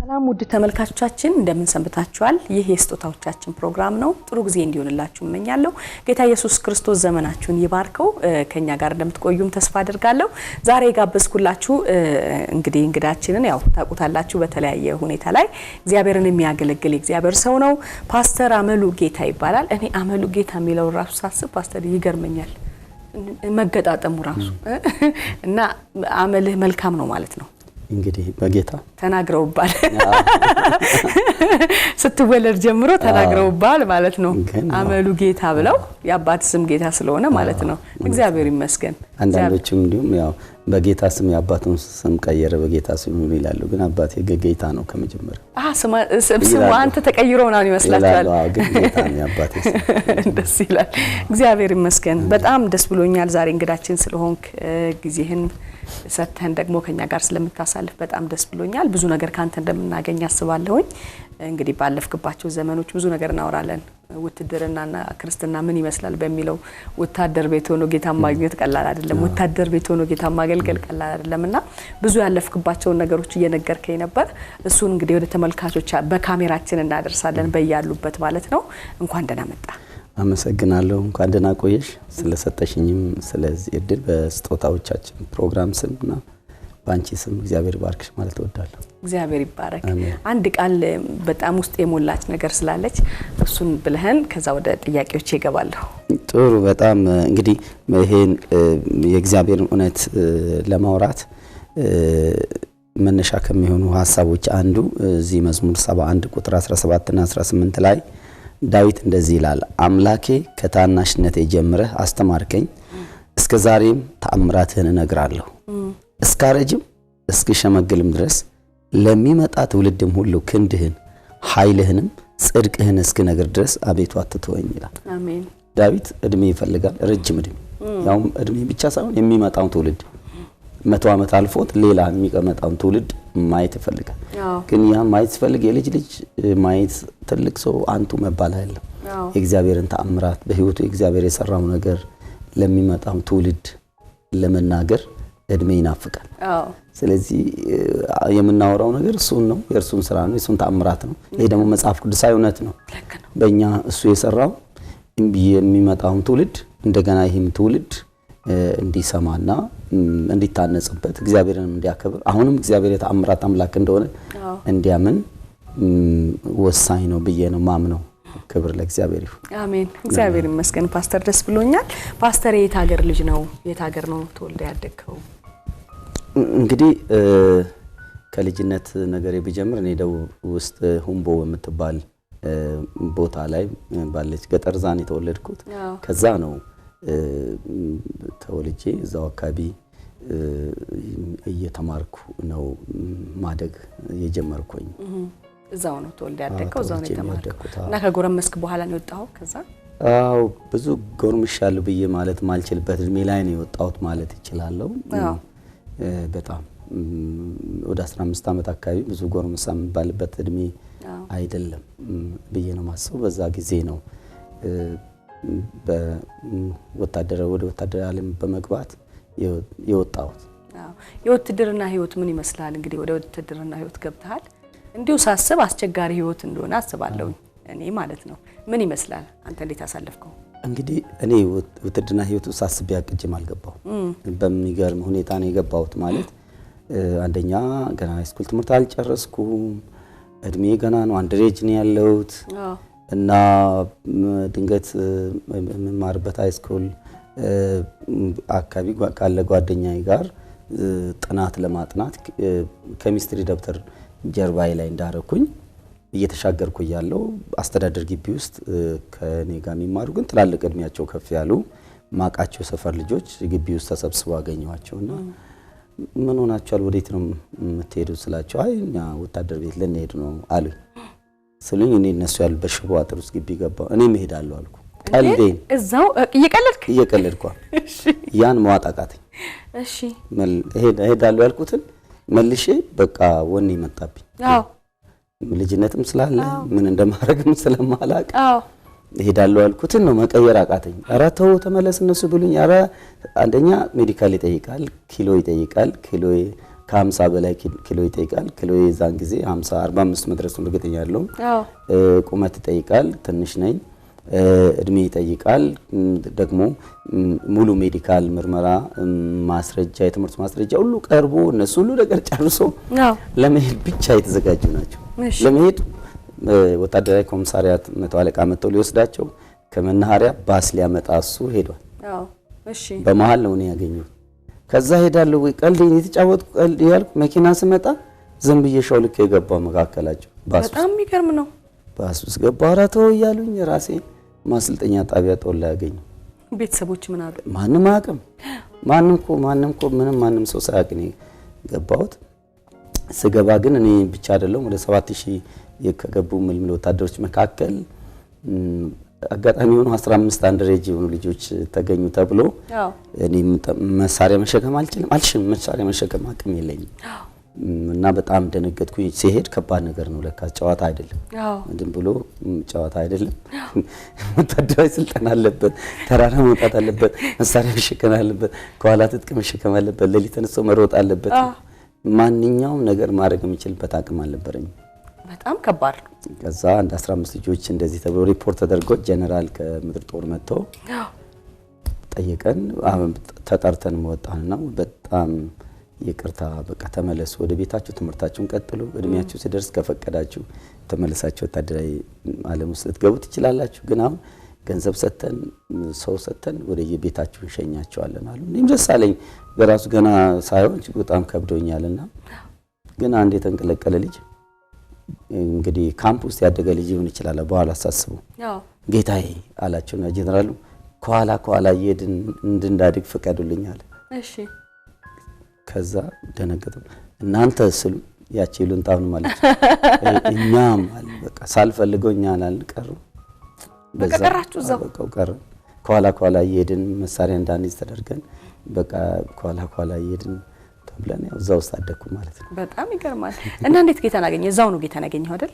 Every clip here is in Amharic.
ሰላም ውድ ተመልካቾቻችን እንደምን ሰንብታችኋል? ይህ የስጦታዎቻችን ፕሮግራም ነው። ጥሩ ጊዜ እንዲሆንላችሁ እመኛለሁ። ጌታ ኢየሱስ ክርስቶስ ዘመናችሁን ይባርከው። ከኛ ጋር እንደምትቆዩም ተስፋ አደርጋለሁ። ዛሬ ጋበዝኩላችሁ እንግዲህ እንግዳችንን ያው ታውቁታላችሁ በተለያየ ሁኔታ ላይ እግዚአብሔርን የሚያገለግል እግዚአብሔር ሰው ነው። ፓስተር አመሉ ጌታ ይባላል። እኔ አመሉ ጌታ የሚለው ራሱ ሳስብ ፓስተር ይገርመኛል መገጣጠሙ ራሱ እና አመልህ መልካም ነው ማለት ነው። እንግዲህ በጌታ ተናግረውባል ስትወለድ ጀምሮ ተናግረውባል ማለት ነው። አመሉ ጌታ ብለው ያባት ስም ጌታ ስለሆነ ማለት ነው። እግዚአብሔር ይመስገን። አንዳንዶቹም እንዲሁም ያው በጌታ ስም ያባቱን ስም ቀየረ በጌታ ስም ይላሉ። ግን አባቴ ጌታ ነው ከመጀመሪያ ስሙ አንተ ተቀይሮ ነው ይመስላችኋል? አዎ ግን ጌታ ነው ያባቴ ስም። ደስ ይላል። እግዚአብሔር ይመስገን። በጣም ደስ ብሎኛል ዛሬ እንግዳችን ስለሆንክ ጊዜህን ሰተን ደግሞ ከኛ ጋር ስለምታሳልፍ በጣም ደስ ብሎኛል። ብዙ ነገር ካንተ እንደምናገኝ አስባለሁኝ። እንግዲህ ባለፍክባቸው ዘመኖች ብዙ ነገር እናወራለን። ውትድርናና ክርስትና ምን ይመስላል በሚለው ወታደር ቤት ሆኖ ጌታ ማግኘት ቀላል አይደለም። ወታደር ቤት ሆኖ ጌታ ማገልገል ቀላል አይደለምና ብዙ ያለፍክባቸው ነገሮች እየነገርከኝ ነበር። እሱን እንግዲህ ወደ ተመልካቾች በካሜራችን እናደርሳለን በያሉበት ማለት ነው። እንኳን ደህና መጣ። አመሰግናለሁ። እንኳን ደህና ቆየሽ ስለሰጠሽኝም ስለዚህ እድል በስጦታዎቻችን ፕሮግራም ስምና ባንቺ ስም እግዚአብሔር ይባርክሽ ማለት እወዳለሁ። እግዚአብሔር ይባረክ። አንድ ቃል በጣም ውስጥ የሞላች ነገር ስላለች እሱን ብለህን ከዛ ወደ ጥያቄዎች ይገባለሁ። ጥሩ። በጣም እንግዲህ ይሄን የእግዚአብሔርን እውነት ለማውራት መነሻ ከሚሆኑ ሐሳቦች አንዱ እዚህ መዝሙር 71 ቁጥር 17 እና 18 ላይ ዳዊት እንደዚህ ይላል፣ አምላኬ ከታናሽነቴ ጀምረህ አስተማርከኝ፣ እስከዛሬም ተአምራትህን እነግራለሁ፣ እስካረጅም እስክሸመግልም ድረስ ለሚመጣ ትውልድም ሁሉ ክንድህን ኃይልህንም ጽድቅህን እስክነግር ድረስ አቤቱ አትተወኝ ይላል። አሜን። ዳዊት እድሜ ይፈልጋል፣ ረጅም እድሜ። ያውም እድሜ ብቻ ሳይሆን የሚመጣው ትውልድ 100 ዓመት አልፎት ሌላ የሚቀመጣው ትውልድ ማየት ይፈልጋል። ግን ያ ማየት ሲፈልግ የልጅ ልጅ ማየት ትልቅ ሰው አንቱ መባል አይደለም። የእግዚአብሔርን ተአምራት በህይወቱ የእግዚአብሔር የሰራው ነገር ለሚመጣው ትውልድ ለመናገር እድሜ ይናፍቃል። ስለዚህ የምናወራው ነገር እሱን ነው፣ የእርሱን ስራ ነው፣ የእሱን ተአምራት ነው። ይሄ ደግሞ መጽሐፍ ቅዱሳዊ እውነት ነው። በእኛ እሱ የሰራው የሚመጣው ትውልድ እንደገና ይህም ትውልድ እንዲሰማና እንዲታነጽበት እግዚአብሔርን እንዲያከብር አሁንም እግዚአብሔር የተአምራት አምላክ እንደሆነ እንዲያምን ወሳኝ ነው ብዬ ነው ማምነው። ክብር ለእግዚአብሔር ይሁን። አሜን። እግዚአብሔር ይመስገን። ፓስተር ደስ ብሎኛል። ፓስተር የት ሀገር ልጅ ነው? የት ሀገር ነው ተወልደ ያደግከው? እንግዲህ ከልጅነት ነገር ቢጀምር እኔ ደቡብ ውስጥ ሁምቦ የምትባል ቦታ ላይ ባለች ገጠር ዛን የተወለድኩት። ከዛ ነው ተወልጄ እዛው አካባቢ እየተማርኩ ነው ማደግ የጀመርኩኝ። እዛው ነው ተወልደ ያደግከው? እዛው ነው የተማርከው? እና ከጎረመስክ በኋላ ነው የወጣው? ከዛ ብዙ ጎርምሻለሁ ብዬ ማለት ማልችልበት እድሜ ላይ ነው የወጣሁት ማለት እችላለሁ። በጣም ወደ 15 ዓመት አካባቢ ብዙ ጎርምሳ የምባልበት እድሜ አይደለም ብዬ ነው ማስበው። በዛ ጊዜ ነው ወደ ወታደር ዓለም በመግባት የወጣሁት። የውትድርና ህይወት ምን ይመስላል? እንግዲህ ወደ ውትድርና ህይወት ገብተሃል። እንዲሁ ሳስብ አስቸጋሪ ህይወት እንደሆነ አስባለሁ እኔ ማለት ነው። ምን ይመስላል? አንተ እንዴት አሳለፍከው? እንግዲህ እኔ ውትድርና ህይወቱ ሳስብ ያቅጅም አልገባው። በሚገርም ሁኔታ ነው የገባሁት። ማለት አንደኛ ገና ሃይስኩል ትምህርት አልጨረስኩም። እድሜ ገና ነው፣ አንደሬጅ ነው ያለሁት እና ድንገት የምማርበት ሃይስኩል አካባቢ ካለ ጓደኛዬ ጋር ጥናት ለማጥናት ኬሚስትሪ ደብተር ጀርባዬ ላይ እንዳረኩኝ እየተሻገርኩ ያለው አስተዳደር ግቢ ውስጥ ከኔ ጋር የሚማሩ ግን ትላልቅ እድሜያቸው ከፍ ያሉ ማቃቸው ሰፈር ልጆች ግቢ ውስጥ ተሰብስበው አገኘዋቸውና ምን ሆናችኋል? ወዴት ነው የምትሄዱት ስላቸው አይ እኛ ወታደር ቤት ልንሄድ ነው አሉኝ። ስለኝ እኔ እነሱ ያሉበት ሽቦ አጥር ውስጥ ግቢ ገባሁ። እኔም እሄዳለሁ አልኩ። ቀልዴን እዛው እየቀለድኩ እሺ ያን ማዋጣቃተኝ። እሺ እሄዳለሁ ያልኩትን መልሼ በቃ ወኔ መጣብኝ። ልጅነትም ስላለ ምን እንደማረግም ስለማላቅ እሄዳለሁ ያልኩትን ነው መቀየር አቃተኝ። ኧረ ተው ተመለስ እነሱ ብሉኝ። ኧረ አንደኛ ሜዲካል ይጠይቃል፣ ኪሎ ይጠይቃል። ኪሎ ከ50 በላይ ኪሎ ይጠይቃል። ኪሎ የዛን ጊዜ 50 45 መድረሱን እርግጠኛ አይደለሁም። ቁመት ይጠይቃል፣ ትንሽ ነኝ። እድሜ ይጠይቃል። ደግሞ ሙሉ ሜዲካል ምርመራ ማስረጃ፣ የትምህርት ማስረጃ ሁሉ ቀርቦ እነሱ ሁሉ ነገር ጨርሶ ለመሄድ ብቻ የተዘጋጁ ናቸው። ለመሄድ ወታደራዊ ኮሚሳሪያት መቶ አለቃ መጥተው ሊወስዳቸው ከመናኸሪያ ባስ ሊያመጣ እሱ ሄዷል። እሺ በመሃል ነው እኔ ያገኘሁት። ከዛ ሄዳለሁ ወይ ቀልድ የተጫወትኩ ቀልድ ያልኩ መኪና ስመጣ ዝም ብዬ ሸውልክ የገባው መካከላቸው ባስ። በጣም የሚገርም ነው። ባስ ውስጥ ገባሁ። ኧረ ተው እያሉኝ ራሴ ማሰልጠኛ ጣቢያ ጦር ላይ ያገኘሁ። ቤተሰቦች ምን አሉ? ማንም አያውቅም። ማንም ሰው ሳያውቅ ነው የገባሁት። ስገባ ግን እኔ ብቻ አይደለም ወደ 7000 የከገቡ ምልምል ወታደሮች መካከል አጋጣሚ ሆኖ 15 አንደሬጅ የሆኑ ልጆች ተገኙ ተብሎ እኔ መሳሪያ መሸከም አልችልም። መሳሪያ መሸከም አቅም የለኝም እና በጣም ደነገጥኩኝ። ሲሄድ ከባድ ነገር ነው ለካ፣ ጨዋታ አይደለም። እንድን ብሎ ጨዋታ አይደለም። ወታደራዊ ስልጠና አለበት፣ ተራራ መውጣት አለበት፣ መሳሪያ መሸከም አለበት፣ ከኋላ ትጥቅ መሸከም አለበት፣ ሌሊት ተነስቶ መሮጥ አለበት። ማንኛውም ነገር ማድረግ የሚችልበት አቅም አልነበረኝም። በጣም ከባድ ነው። ከዛ አንድ 15 ልጆች እንደዚህ ተብሎ ሪፖርት ተደርጎ ጀነራል ከምድር ጦር መጥቶ ጠየቀን። ተጠርተን ወጣንና በጣም ይቅርታ በቃ ተመለሱ ወደ ቤታችሁ፣ ትምህርታችሁን ቀጥሉ፣ እድሜያችሁ ሲደርስ ከፈቀዳችሁ ተመለሳችሁ ወታደራዊ ዓለም ውስጥ ልትገቡ ትችላላችሁ፣ ግን አሁን ገንዘብ ሰተን ሰው ሰተን ወደ የቤታችሁ እንሸኛቸዋለን አሉ። እኔም ደስ አለኝ። በራሱ ገና ሳይሆን በጣም ከብዶኛልና ግን አንድ የተንቀለቀለ ልጅ እንግዲህ ካምፕ ውስጥ ያደገ ልጅ ሊሆን ይችላል። በኋላ አሳስበው ጌታዬ አላቸውና ጀነራሉ ከኋላ እየሄድን እንድናድግ ፍቀዱልኝ አለ። እሺ ከዛ ደነገጡ። እናንተ ስሉ ያቺ ሉንታውን ማለት እኛም አለ በቃ ሳልፈልገው እኛን አልቀሩ በቀራችሁ እዛው በቃ ቀረ። ከኋላ እየሄድን መሳሪያ እንዳንይዝ ተደርገን በቃ ከኋላ እየሄድን ተብለን ያው እዛው አደኩ ማለት ነው። በጣም ይገርማል። እና እንዴት ጌታን አገኘ? እዛው ነው ጌታን ያገኘው አይደል?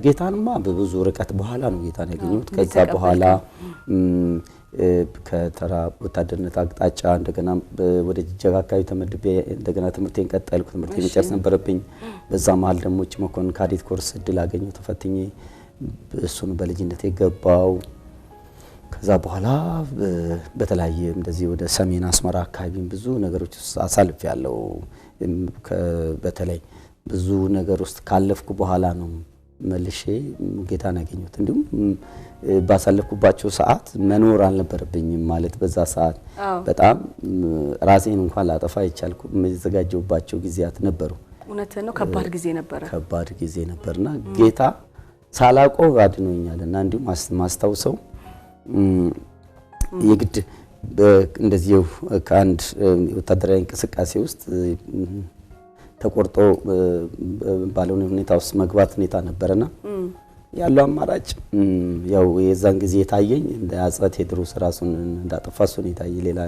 ጌታንማ በብዙ ርቀት በኋላ ነው ጌታን ያገኘሁት። ከዛ በኋላ ከተራ ወታደርነት አቅጣጫ እንደገና ወደ ጅጅጋ አካባቢ ተመድቤ እንደገና ትምህርቴን ቀጠልኩ። ትምህርቴን መጨረስ ነበረብኝ። በዛ መሀል ደግሞ እጭ መኮንን ካዴት ኮርስ እድል አገኘሁ፣ ተፈትኜ እሱን በልጅነቴ ገባው። ከዛ በኋላ በተለያየ እንደዚህ ወደ ሰሜን አስመራ አካባቢ ብዙ ነገሮች አሳልፍ ያለው በተለይ ብዙ ነገር ውስጥ ካለፍኩ በኋላ ነው መልሼ ጌታን ያገኘሁት። እንዲሁም ባሳለፍኩባቸው ሰዓት መኖር አልነበረብኝም ማለት በዛ ሰዓት በጣም ራሴን እንኳን ላጠፋ ይቻልኩ የዘጋጀውባቸው ጊዜያት ነበሩ። እውነት ነው። ከባድ ጊዜ ነበርና ጌታ ሳላቆ አድኖኛልና እንዲሁም ማስታውሰው የግድ እንደዚህ ከአንድ ወታደራዊ እንቅስቃሴ ውስጥ ተቆርጦ ባለው ሁኔታ ውስጥ መግባት ሁኔታ ነበርና ያለው አማራጭ ያው የዛን ጊዜ የታየኝ እንደ አፄ ቴዎድሮስ ራሱን እንዳጠፋ እሱን የታየ ሌላ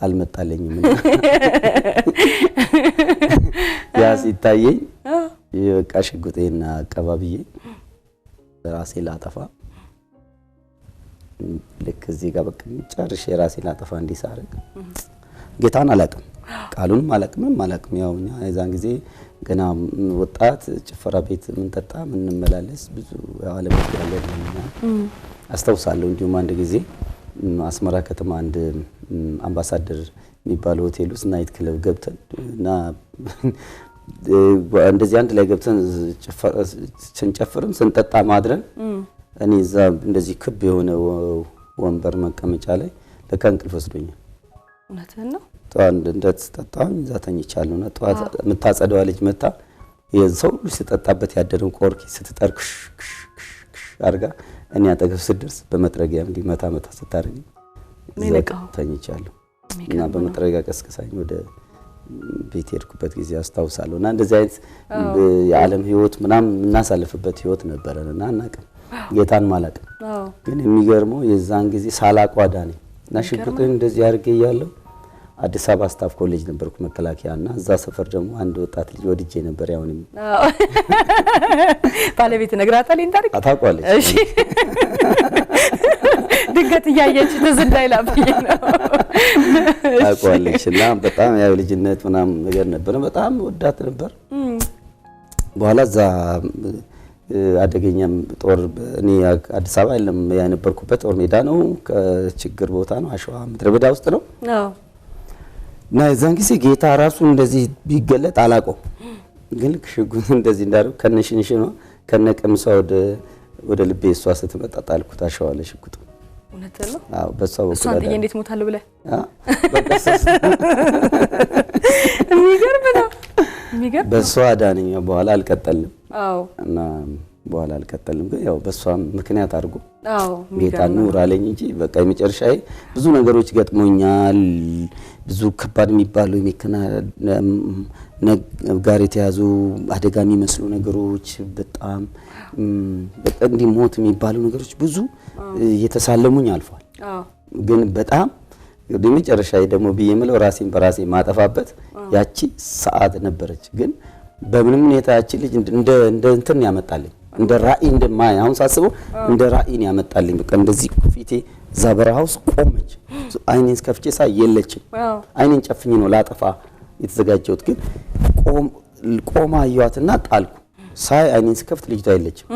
አልመጣለኝም። ያ ሲታየኝ በቃ ሽጉጤና አቀባብዬ ራሴ ላጠፋ ልክ እዚህ ጋር በቃ ጨርሼ ራሴ ላጠፋ እንዲሳረግ ጌታን አላቅም፣ ቃሉንም አላቅም። ያው የዛን ጊዜ ገና ወጣት ጭፈራ ቤት ምን ጠጣ ምን መላለስ ብዙ ዓለም ያለና አስተውሳለሁ። እንዲሁም አንድ ጊዜ አስመራ ከተማ አንድ አምባሳደር የሚባለው ሆቴል ውስጥ ናይት ክለብ ገብተን እና እንደዚህ አንድ ላይ ገብተን ስንጨፍርም ስንጠጣ ማድረን እኔ እዛ እንደዚህ ክብ የሆነ ወንበር መቀመጫ ላይ ለካ እንቅልፍ ወስዶኛል። እውነትህን ነው። ጧት እንደተጠጣኝ እዛ ተኝቻለሁ እና ጧት የምታጸደዋ ልጅ መታ ይሄን ሰው ሲጠጣበት ያደረው ቆርኪ ስትጠርክሽ አርጋ እኔ አጠገብ ስደርስ በመጥረጊያ እንዲህ መታ ስታረግ ተኝቻለሁ እና በመጥረጊያ ቀስቅሳኝ ወደ ቤት ሄድኩበት ጊዜ አስታውሳለሁ። እና እንደዚህ አይነት የዓለም ህይወት ምናምን እናሳልፍበት ህይወት ነበረና አናውቅም ጌታን ማላቅ። ግን የሚገርመው የዛን ጊዜ ሳላቋዳ ነኝ እና ሽጉጤን እንደዚህ አድርጌ ያለው አዲስ አበባ ስታፍ ኮሌጅ ነበርኩ መከላከያና እዛ ሰፈር ደግሞ አንድ ወጣት ልጅ ወድጄ ነበር። ያውንም ባለቤት ነግራታለኝ ታሪክ አታውቃለች። እሺ ድንገት እያየች ትዝ እንዳይላብኝ ነው። ታውቀዋለች። እና በጣም ያው ልጅነት ምናምን ነገር ነበር። በጣም ወዳት ነበር። በኋላ እዛ አደገኛም ጦር እኔ አዲስ አበባ አይደለም ያነበርኩበት ጦር ሜዳ ነው። ከችግር ቦታ ነው። አሸዋ ምድረ በዳ ውስጥ ነው። አዎ። እና የዛን ጊዜ ጌታ ራሱ እንደዚህ ቢገለጥ አላውቀው፣ ግን ሽጉጥ እንደዚህ እንዳለው ከነሽንሽ ነው ከነቀምሷ ወደ ልቤ እሷ ስትመጣ ጣልኩት። አሸዋ ላይ ሽጉጥ። እውነት ነው? አዎ። በሷ በኩል እሷን ጥዬ እንዴት ሞታለሁ ብለህ? የሚገርም በሷ አዳነኝ። በኋላ አልቀጠልንም። አዎ። እና በኋላ አልቀጠልንም፣ ግን ያው በሷ ምክንያት አድርጎ አዎ ጌታ ኑር አለኝ እንጂ በቃ የመጨረሻዬ ብዙ ነገሮች ገጥሞኛል። ብዙ ከባድ የሚባሉ የመኪና ጋር የተያዙ አደጋ የሚመስሉ ነገሮች በጣም በቃ እንዲህ ሞት የሚባሉ ነገሮች ብዙ እየተሳለሙኝ አልፏል። ግን በጣም የመጨረሻዬ ደግሞ ብዬ የምለው ራሴን በራሴ ማጠፋበት ያቺ ሰዓት ነበረች። ግን በምንም ሁኔታ ያቺ ልጅ እንደ እንትን ያመጣልኝ እንደ ራእይ እንደማይ አሁን ሳስበው እንደ ራእይ ያመጣልኝ። በቃ እንደዚህ ፊቴ እዛ በረሃ ውስጥ ቆመች። አይኔን ከፍቼ ሳይ የለችም። አይኔን ጨፍኜ ነው ላጠፋ የተዘጋጀሁት። ግን ቆማ አየኋትና ጣልኩ። ሳይ አይኔን ስከፍት ልጅቷ የለችም።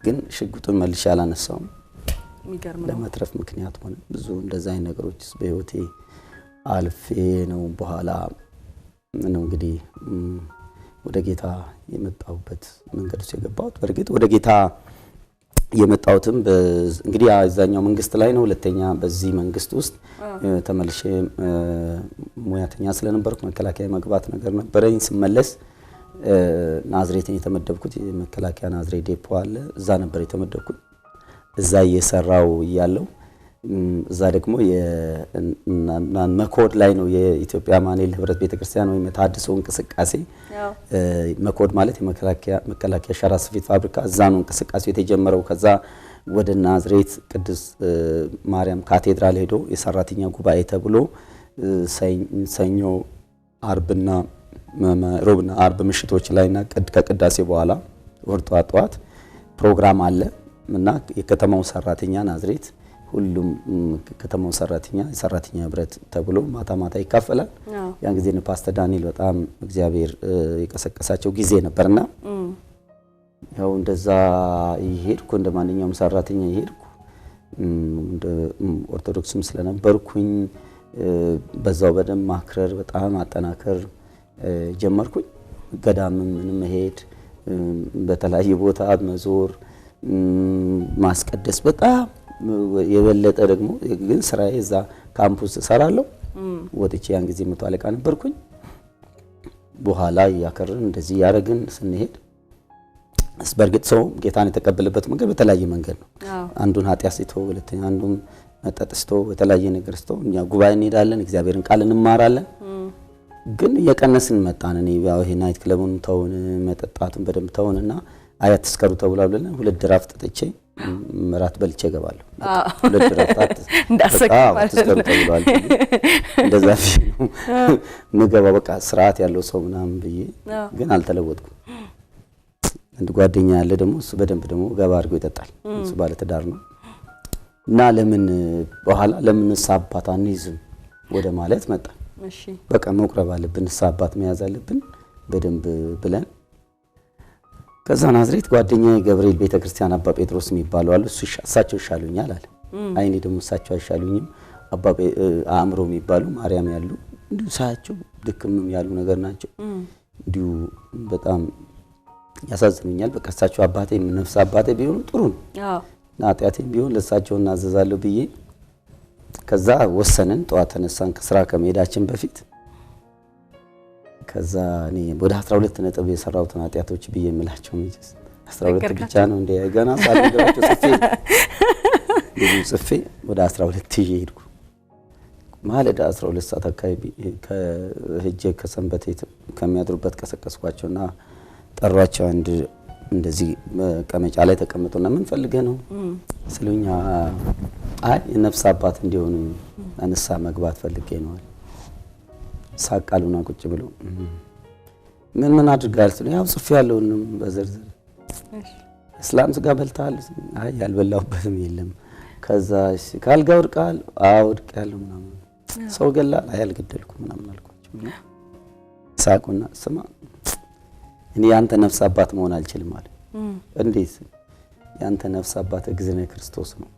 ግን ሽጉጡን መልሼ አላነሳውም። ለመትረፍ ምክንያት ሆነ። ብዙ እንደዛ አይነት ነገሮች በህይወቴ አልፌ ነው በኋላ ነው እንግዲህ ወደ ጌታ የመጣሁበት መንገድ ውስጥ የገባሁት። በርግጥ ወደ ጌታ የመጣሁትም እንግዲህ አዛኛው መንግስት ላይ ነው። ሁለተኛ በዚህ መንግስት ውስጥ ተመልሼ ሙያተኛ ስለነበርኩ መከላከያ መግባት ነገር ነበረኝ። ስመለስ ናዝሬትን የተመደብኩት የመከላከያ ናዝሬት ዴፖ አለ፣ እዛ ነበር የተመደብኩት። እዛ እየሰራው እያለው እዛ ደግሞ መኮድ ላይ ነው የኢትዮጵያ አማኑኤል ህብረት ቤተክርስቲያን ወይም የታድሶ እንቅስቃሴ። መኮድ ማለት የመከላከያ ሸራ ስፌት ፋብሪካ፣ እዛ ነው እንቅስቃሴው የተጀመረው። ከዛ ወደ ናዝሬት ቅዱስ ማርያም ካቴድራል ሄዶ የሰራተኛ ጉባኤ ተብሎ ሰኞ አርብና ሮብና አርብ ምሽቶች ላይና ከቅዳሴ በኋላ ወርጧ ጠዋት ፕሮግራም አለ እና የከተማው ሰራተኛ ናዝሬት ሁሉም ከተማው ሰራተኛ የሰራተኛ ህብረት ተብሎ ማታ ማታ ይካፈላል። ያን ጊዜ ነው ፓስተር ዳንኤል በጣም እግዚአብሔር የቀሰቀሳቸው ጊዜ ነበርና ያው እንደዛ ይሄድኩ እንደማንኛውም ሰራተኛ ይሄድኩ እንደ ኦርቶዶክስም ስለነበርኩኝ በዛው በደም ማክረር በጣም አጠናከር ጀመርኩኝ። ገዳምም ምንም መሄድ በተለያየ ቦታ መዞር ማስቀደስ በጣም የበለጠ ደግሞ ግን ስራዬ እዛ ካምፑስ ሰራለሁ። ወጥቼ ያን ጊዜ መቶ አለቃ ነበርኩኝ። በኋላ ያከረን እንደዚህ ያረግን ስንሄድ በርግጥ ሰው ጌታን የተቀበለበት መንገድ በተለያየ መንገድ ነው። አንዱን ኃጢአት ሲቶ ሁለተኛ አንዱን መጠጥ ሲቶ በተለያየ ነገር ሲቶ እኛ ጉባኤ እንሄዳለን፣ እግዚአብሔርን ቃል እንማራለን። ግን የቀነስን መጣን። እኔ ያው ይሄ ናይት ክለቡን ተውን መጠጣቱን በደንብ ተውንና አያት ተስከሩ ተብሏልና ሁለት ድራፍት ጠጥቼ ምራት በልቼ ገባለሁ። ሁለት ድራፍት እንዳሰከማል ተስከሩ ተብሏል። እንደዛ ነው ምገባ በቃ ስርዓት ያለው ሰው ምናምን ብዬ ግን አልተለወጥኩም። አንድ ጓደኛ ያለ ደግሞ እሱ በደንብ ደግሞ ገባ አድርጎ ይጠጣል። እሱ ባለ ትዳር ነው እና ለምን በኋላ ለምን ሳባት አንይዝም ወደ ማለት መጣ። እሺ በቃ መቁረብ አለብን፣ ሳባት መያዝ አለብን በደንብ ብለን ከዛ ናዝሬት ጓደኛዬ ገብርኤል ቤተክርስቲያን አባ ጴጥሮስ የሚባሉ አሉ። እሳቸው ይሻሉኛል አለ። አይኔ ደግሞ እሳቸው አይሻሉኝም። አባ አእምሮ የሚባሉ ማርያም ያሉ እንዲሁ ሳያቸው ድክምም ያሉ ነገር ናቸው። እንዲሁ በጣም ያሳዝኑኛል። በቃ እሳቸው አባቴ ነፍስ አባቴ ቢሆኑ ጥሩ ነው። ኃጢአቴም ቢሆን ለእሳቸው እናዘዛለሁ ብዬ ከዛ ወሰንን። ጠዋት ተነሳን ከስራ ከመሄዳችን በፊት። ከዛ እኔ ወደ 12 ነጥብ የሰራሁትን ኃጢአቶች ብዬ የምላቸው እንጂ 12 ብቻ ነው እንደ ገና ሳልነግራቸው ጽፌ ወደ 12 ይዤ ሄድኩ። ማለዳ 12 ሰዓት አካባቢ ከህጄ ከሰንበቴ ከሚያድሩበት ቀሰቀስኳቸውና ጠሯቸው። አንድ እንደዚህ ቀመጫ ላይ ተቀምጦና ምን ፈልገህ ነው ስለኛ አይ የነፍስ አባት እንዲሆኑ አንሳ መግባት ፈልጌ ነው አለ። ሳቃሉና ቁጭ ብሎ ምን አድርጋል ስለ ያው ጽፌ ያለውንም በዝርዝር እስላም ስጋ በልታል። አይ ያልበላሁበትም የለም ከዛ እሺ ካልጋ ወድቃል ወድቃለሁ ምናምን ሰው ገላል አልገደልኩም ምናምን አልኳቸው። ሳቁና ስማ እኔ ያንተ ነፍስ አባት መሆን አልችልም አለ። እንዴት? ያንተ ነፍስ አባት እግዚእነ ክርስቶስ ነው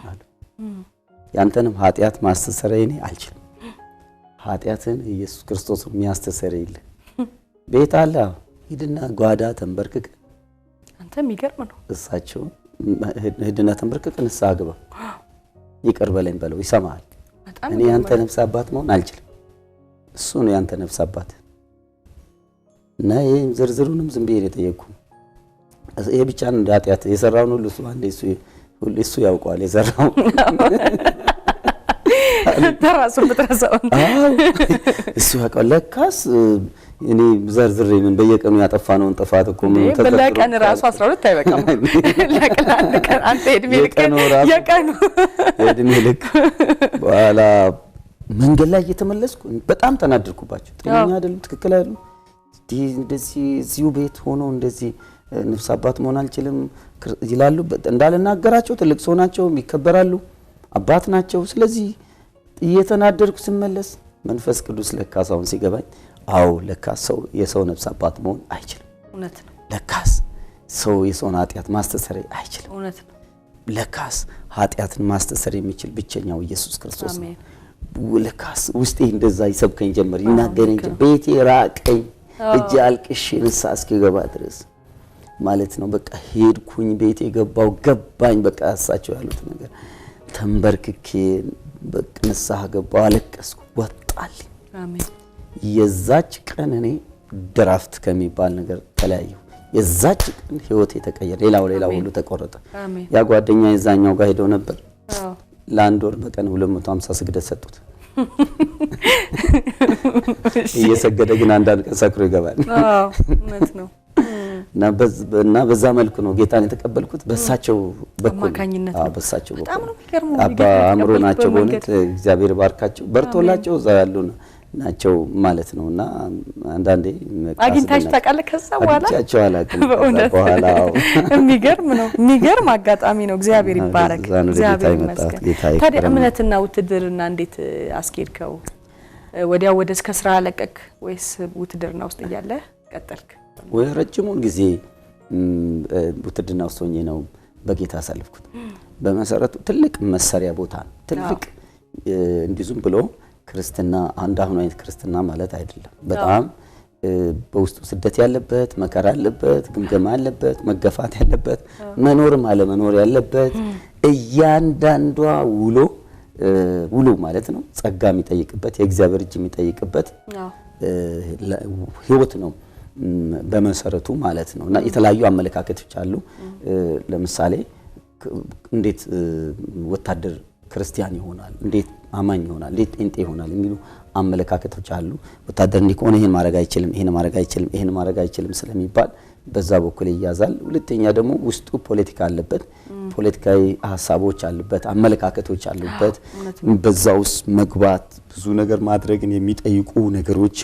አለ። ያንተንም ኃጢአት ማስተሰረይ እኔ አልችልም። ኃጢአትን ኢየሱስ ክርስቶስ የሚያስተሰርይልህ ቤት አለ። ሂድና ጓዳ ተንበርክክ። አንተ የሚገርም ነው። እሳቸው ሂድና ተንበርክክ ንስሐ ግባ ይቅር በለኝ በለው ይሰማል። እኔ ያንተ ነፍስ አባት መሆን አልችልም። እሱ ነው ያንተ ነፍስ አባት። እና ይሄን ዝርዝሩንም ዝም ብዬ ነው የጠየቅኩ። ይሄ ብቻ ነው ኃጢአት የሰራውን ሁሉ እሱ ያውቀዋል የሰራው ተራሱ በተራሳው እሱ ያውቀዋል። ለካስ እኔ ዘርዝሬ ምን በየቀኑ ያጠፋነውን ጥፋት እኮ ምን ተዘርዝሮ ለቀን ራሱ 12 አይበቃም። ለቀን ቀን አንተ እድሜ ልክ የእድሜ ልክ በኋላ መንገድ ላይ እየተመለስኩ በጣም ተናደድኩባቸው። ጤነኛ አይደሉም፣ ትክክል አይደሉም። እንደዚህ እዚሁ ቤት ሆኖ እንደዚህ ነፍስ አባት መሆን አልችልም ይላሉ። እንዳልናገራቸው ትልቅ ሰው ናቸው፣ ይከበራሉ፣ አባት ናቸው። ስለዚህ እየተናደድኩ ስመለስ መንፈስ ቅዱስ ለካስ አሁን ሲገባኝ አው ለካስ ሰው የሰው ነፍስ አባት መሆን አይችልም። እውነት ነው። ለካስ ሰው የሰውን ኃጢአት ማስተሰረይ አይችልም። እውነት ነው። ለካስ ኃጢአትን ማስተሰረይ የሚችል ብቸኛው ኢየሱስ ክርስቶስ ነው። ለካስ ውስጤ እንደዛ ይሰብከኝ ጀመር፣ ይናገረኝ ጀመር። ቤቴ ራቀኝ፣ እጄ አልቅሼ ንስሐ እስኪገባ ድረስ ማለት ነው። በቃ ሄድኩኝ፣ ቤቴ ገባኝ። በቃ እሳቸው ያሉት ነገር ተንበርክኬ በቃ ንስሐ ገባሁ፣ አለቀስኩ፣ ወጣልኝ። አሜን። የዛች ቀን እኔ ድራፍት ከሚባል ነገር ተለያየሁ። የዛች ቀን ህይወቴ ተቀየረ። ሌላው ሁሉ ተቆረጠ። ያ ጓደኛ የዛኛው ጋር ሄደው ነበር። ለአንድ ወር በቀን 250 ስግደት ሰጡት። እየሰገደ ግን አንዳንድ ቀን ሰክሮ ይገባል። እውነት ነው። እና በዛ መልኩ ነው ጌታን የተቀበልኩት በሳቸው በኩል። በሳቸው በኩል በጣም ነው የሚገርመው። አባ አምሮ ናቸው በእውነት እግዚአብሔር ባርካቸው፣ በርቶላቸው እዛ ያሉ ናቸው ማለት ነውና አንዳንዴ አግኝታችሁ ታውቃለህ? ከዛ በኋላ አግኝቻቸው አላውቅም። ከዛ በኋላ የሚገርም ነው። የሚገርም አጋጣሚ ነው። እግዚአብሔር ይባረክ፣ እግዚአብሔር ይመስገን። ታዲያ እምነትና ውትድርና እንዴት አስኬድከው? ወዲያው ወደ እስከ ስራ ለቀቅ ወይስ ውትድርና ውስጥ እያለ ቀጠልክ? ወይ ረጅሙን ጊዜ ውትድርና ውስጥ ሆኜ ነው በጌታ አሳልፍኩት። በመሰረቱ ትልቅ መሰሪያ ቦታ ነው። ትልቅ እንዲዙም ብሎ ክርስትና አሁን አይነት ክርስትና ማለት አይደለም። በጣም በውስጡ ስደት ያለበት፣ መከራ ያለበት፣ ግምገማ ያለበት፣ መገፋት ያለበት፣ መኖርም አለመኖር ያለበት እያንዳንዷ ውሎ ማለት ነው ጸጋ የሚጠይቅበት የእግዚአብሔር እጅ የሚጠይቅበት ህይወት ነው በመሰረቱ ማለት ነው። እና የተለያዩ አመለካከቶች አሉ። ለምሳሌ እንዴት ወታደር ክርስቲያን ይሆናል፣ እንዴት አማኝ ይሆናል፣ እንዴት ጴንጤ ይሆናል የሚሉ አመለካከቶች አሉ። ወታደር እንዲሆን ይሄን ማድረግ አይችልም፣ ይሄን ማድረግ አይችልም ስለሚባል በዛ በኩል ይያዛል። ሁለተኛ ደግሞ ውስጡ ፖለቲካ አለበት፣ ፖለቲካዊ ሐሳቦች አሉበት፣ አመለካከቶች አሉበት። በዛ ውስጥ መግባት ብዙ ነገር ማድረግን የሚጠይቁ ነገሮች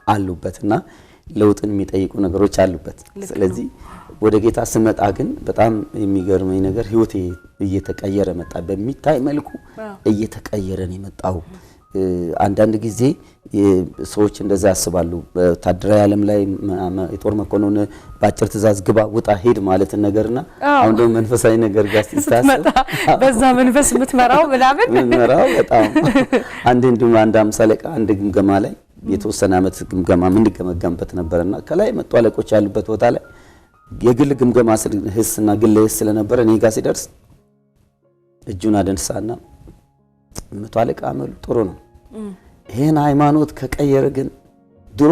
አሉበትና ለውጥን የሚጠይቁ ነገሮች አሉበት። ስለዚህ ወደ ጌታ ስመጣ ግን በጣም የሚገርመኝ ነገር ህይወቴ እየተቀየረ መጣ። በሚታይ መልኩ እየተቀየረ ነው የመጣው። አንዳንድ ጊዜ ሰዎች እንደዛ ያስባሉ። በወታደራዊ ዓለም ላይ የጦር መኮንን በአጭር ትእዛዝ ግባ፣ ውጣ፣ ሄድ ማለት ነገርና አሁን ደግሞ መንፈሳዊ ነገር ጋር ሲታሰብ በዛ መንፈስ የምትመራው በጣም አንድ አምሳለቃ አንድ ግምገማ ላይ የተወሰነ ዓመት ግምገማ ምን ገመገምበት ነበርና ከላይ መጥቶ አለቆች ያሉበት ቦታ ላይ የግል ግምገማ ህስና ግል ህስ ስለነበረ እኔ ጋር ሲደርስ እጁን አደንሳና መቶ አለቃ አመሉ ጥሩ ነው፣ ይሄን ሃይማኖት ከቀየረ ግን ድሮ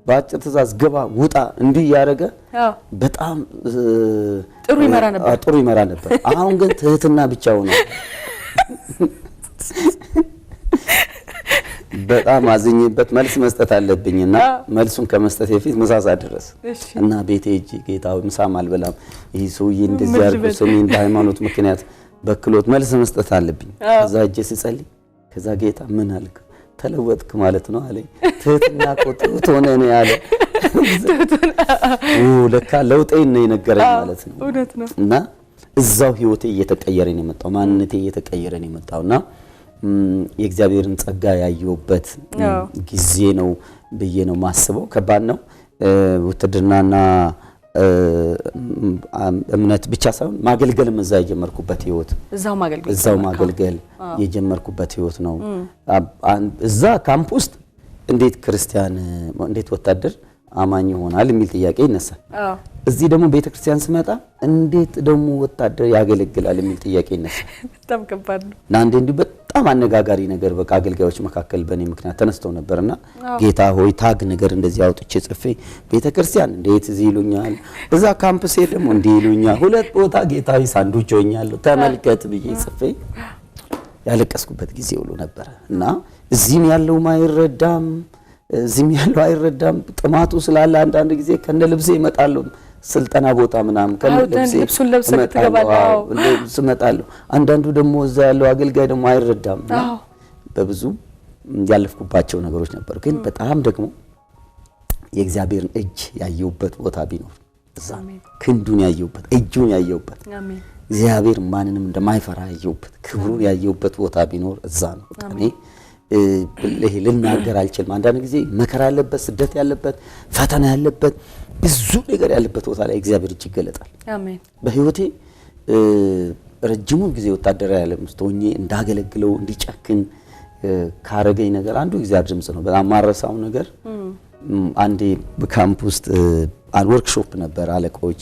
በአጭር ትእዛዝ ግባ፣ ውጣ እንዲህ ያረገ በጣም ጥሩ ይመራ ነበር። አሁን ግን ትህትና ብቻው ነው። በጣም አዝኜበት መልስ መስጠት አለብኝና መልሱን ከመስጠት በፊት ምሳሳ ድረስ እና ቤቴ እጂ ጌታው ምሳም አልበላም፣ ይሄ ሰውዬ እንደዚህ ያርኩ ስሜ እንደ ሃይማኖት ምክንያት በክሎት መልስ መስጠት አለብኝ። ከዛ እጄ ሲጸልይ ከዛ ጌታ ምን አልክ? ተለወጥክ ማለት ነው አለኝ። ትህትና ቁጥሩት ሆነ ነው ያለ። ለካ ለውጤን ነው የነገረኝ ማለት ነው። እና እዛው ህይወቴ እየተቀየረ ነው የመጣው ማንነቴ እየተቀየረ ነው የመጣውና የእግዚአብሔርን ጸጋ ያየሁበት ጊዜ ነው ብዬ ነው ማስበው ከባድ ነው ውትድርናና እምነት ብቻ ሳይሆን ማገልገልም እዛ የጀመርኩበት ህይወት እዛው ማገልገል የጀመርኩበት ህይወት ነው እዛ ካምፕ ውስጥ እንዴት ክርስቲያን እንዴት ወታደር አማኝ ይሆናል የሚል ጥያቄ ይነሳል እዚህ ደግሞ ቤተክርስቲያን ስመጣ እንዴት ደግሞ ወታደር ያገለግላል የሚል ጥያቄ ይነሳል በጣም ከባድ ነው እና እንዴ በጣም አነጋጋሪ ነገር በቃ አገልጋዮች መካከል በኔ ምክንያት ተነስተው ነበርና ጌታ ሆይ ታግ ነገር እንደዚህ አውጥቼ ጽፌ ቤተክርስቲያን እንዴት እዚህ ይሉኛል እዛ ካምፕ ሴት ደግሞ እንዴ ይሉኛል ሁለት ቦታ ጌታዊ ሳንዱች ሆኛለሁ ተመልከት ብዬ ጽፌ ያለቀስኩበት ጊዜ ሁሉ ነበር እና እዚህም ያለው ማይረዳም እዚህም ያለው አይረዳም ጥማቱ ስላለ አንዳንድ ጊዜ ከነ ልብሴ ይመጣሉ ስልጠና ቦታ ምናምን ከነ ልብሱን ለብሰህ ትገባለህ ልብስ መጣለሁ አንዳንዱ ደግሞ እዛ ያለው አገልጋይ ደግሞ አይረዳም በብዙ ያለፍኩባቸው ነገሮች ነበር ግን በጣም ደግሞ የእግዚአብሔርን እጅ ያየውበት ቦታ ቢኖር እዛ ክንዱን ያየውበት እጁን ያየውበት አሜን እግዚአብሔር ማንንም እንደማይፈራ ያየውበት ክብሩን ያየውበት ቦታ ቢኖር እዛ ነው እኔ ልናገር አልችልም አንዳንድ ጊዜ መከራ ያለበት ስደት ያለበት ፈተና ያለበት ብዙ ነገር ያለበት ቦታ ላይ እግዚአብሔር እጅ ይገለጣል አሜን በህይወቴ ረጅሙ ጊዜ ወታደራዊ ዓለም ውስጥ ሆኜ እንዳገለግለው እንዲጨክን ካረገኝ ነገር አንዱ እግዚአብሔር ድምጽ ነው በጣም ማረሳው ነገር አንዴ በካምፕ ውስጥ ወርክሾፕ ነበር አለቆች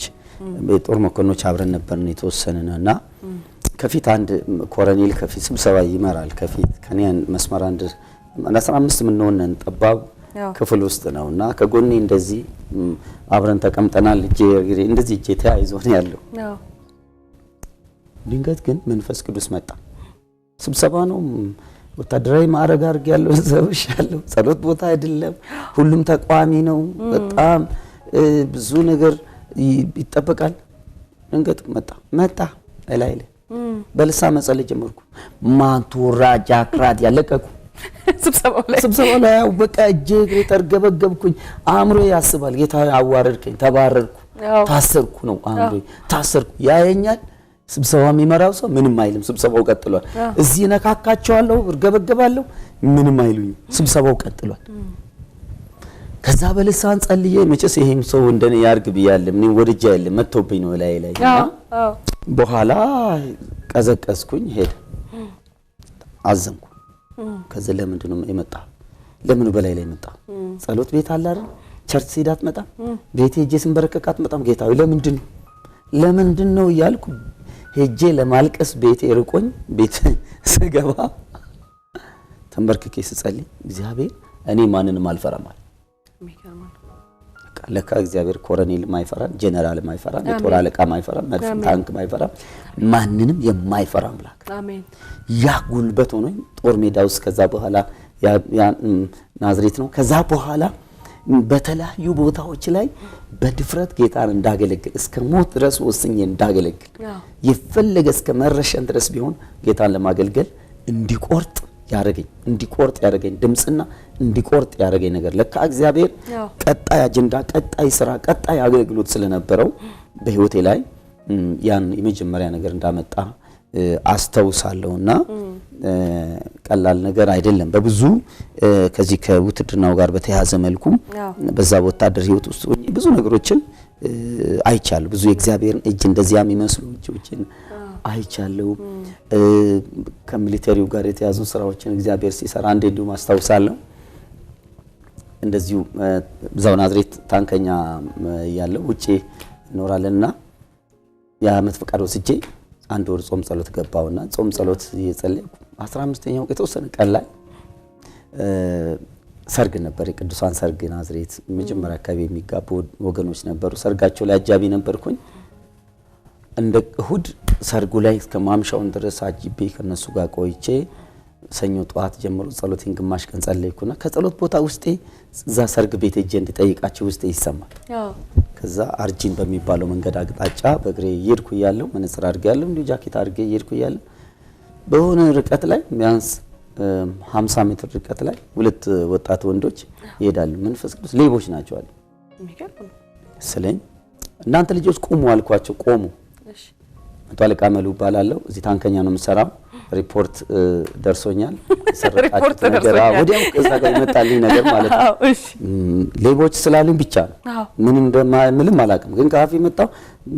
በጦር መኮንኖች አብረን ነበርን የተወሰነና ከፊት አንድ ኮሎኔል ከፊት ስብሰባ ይመራል ከፊት ከኔን መስመር አንድ 15 ምን ሆነን ጠባብ ክፍል ውስጥ ነውና ከጎኔ እንደዚህ አብረን ተቀምጠናል እንደዚህ እጄ ተያይዞ ነው ያለው ድንገት ግን መንፈስ ቅዱስ መጣ ስብሰባ ነው ወታደራዊ ማዕረግ አርግ ያለው ዘውሻለሁ ጸሎት ቦታ አይደለም ሁሉም ተቋሚ ነው በጣም ብዙ ነገር ይጠበቃል ድንገት መጣ አይላይለ በልሳ መጸለይ ጀመርኩ ማንቱራ ጃክራት ያለቀቁ ስብሰባው ላይ በቃ እጄ ተርገበገብኩኝ አእምሮ ያስባል ጌታ አዋረድከኝ ተባረርኩ ታሰርኩ ነው አእምሮ ታሰርኩ ያየኛል ስብሰባው የሚመራው ሰው ምንም አይልም ስብሰባው ቀጥሏል እዚህ ነካካቸዋለሁ እርገበገባለሁ ምንም አይሉኝ ስብሰባው ቀጥሏል ከዛ በልሳን ጸልዬ መጨስ ይሄም ሰው እንደኔ ያርግ ብያለሁ ምን ወድጄ ያለ መጥቶብኝ ነው ላይና በኋላ ቀዘቀስኩኝ ሄድ አዘንኩ ከዛ ለምንድን ነው የመጣ ለምን በላይ ላይ መጣ ጸሎት ቤት አለ አይደል ቸርች ሲዳት መጣ ቤቴ ሄጄ ስንበረከካት መጣም ጌታው ለምንድን ነው ያልኩ ሄጄ ለማልቀስ ቤቴ ርቆኝ ቤት ስገባ ተንበርክኬ ስጸልይ እግዚአብሔር እኔ ማንንም አልፈራም ለካ እግዚአብሔር ኮሎኔል ማይፈራ ጀነራል ማይፈራ የጦር አለቃ ማይፈራ መድፍ ታንክ ማይፈራ ማንንም የማይፈራ አምላክ አሜን ያ ጉልበት ሆኖ ጦር ሜዳ ውስጥ ከዛ በኋላ ያ ናዝሬት ነው ከዛ በኋላ በተለያዩ ቦታዎች ላይ በድፍረት ጌታን እንዳገለግል እስከ ሞት ድረስ ወስኜ እንዳገለግል ይፈልግ እስከ መረሸን ድረስ ቢሆን ጌታን ለማገልገል እንዲቆርጥ ያረገኝ ድምጽና እንዲቆርጥ ያረገኝ ነገር ለካ እግዚአብሔር ቀጣይ አጀንዳ ቀጣይ ስራ ቀጣይ አገልግሎት ስለነበረው በህይወቴ ላይ ያን የመጀመሪያ ነገር እንዳመጣ አስተውሳለሁና ቀላል ነገር አይደለም በብዙ ከዚህ ከውትድርናው ጋር በተያያዘ መልኩ በዛ ወታደር ህይወት ውስጥ ብዙ ነገሮችን አይቻለሁ ብዙ የእግዚአብሔርን እጅ እንደዚያም ይመስሉ እጆችን አይቻለሁ ከሚሊተሪው ጋር የተያዙ ስራዎችን እግዚአብሔር ሲሰራ አንዴ እንዲሁ ማስተዋወሳለሁ እንደዚሁ ዛው ናዝሬት ታንከኛ ያለው ውጪ ኖራለና ያመት ፈቃድ ወስጄ አንድ ወር ጾም ጸሎት ገባውና ጾም ጸሎት እየጸለይኩ 15ኛው የተወሰነ ቀን ላይ ሰርግ ነበር የቅዱሳን ሰርግ ናዝሬት መጀመሪያ አካባቢ የሚጋቡ ወገኖች ነበሩ ሰርጋቸው ላይ አጃቢ ነበርኩኝ እንደ እሁድ ሰርጉ ላይ እስከ ማምሻውን ድረስ አጅቤ ከነሱ ጋር ቆይቼ ሰኞ ጧት ጀምሮ ጸሎቴን ግማሽ ቀን ጸለይኩና ከጸሎት ቦታ ውስጤ እዛ ሰርግ ቤት እጄ እንድጠይቃቸው ውስጤ ይሰማል ከዛ አርጂን በሚባለው መንገድ አቅጣጫ በእግሬ ይርኩ ያለው መነጽር አድርጌ ያለው እንዲሁ ጃኬት አድርጌ ይርኩ ያለው በሆነ ርቀት ላይ ቢያንስ 50 ሜትር ርቀት ላይ ሁለት ወጣት ወንዶች ይሄዳሉ መንፈስ ቅዱስ ሌቦች ናቸው አለ የሚገርም ስለኝ እናንተ ልጆች ቆሙ አልኳቸው ቆሙ መቶ አለቃ መሉ እባላለሁ። እዚህ ታንከኛ ነው የምሰራው። ሪፖርት ደርሶኛል። ሰረቃችሁት ነገር ወዲያው ከዛ ጋር ይመጣልኝ ነገር ማለት ነው። እሺ ሌቦች ስላሉኝ ብቻ ነው ምን እንደማልም አላውቅም። ግን ካፌ መጣው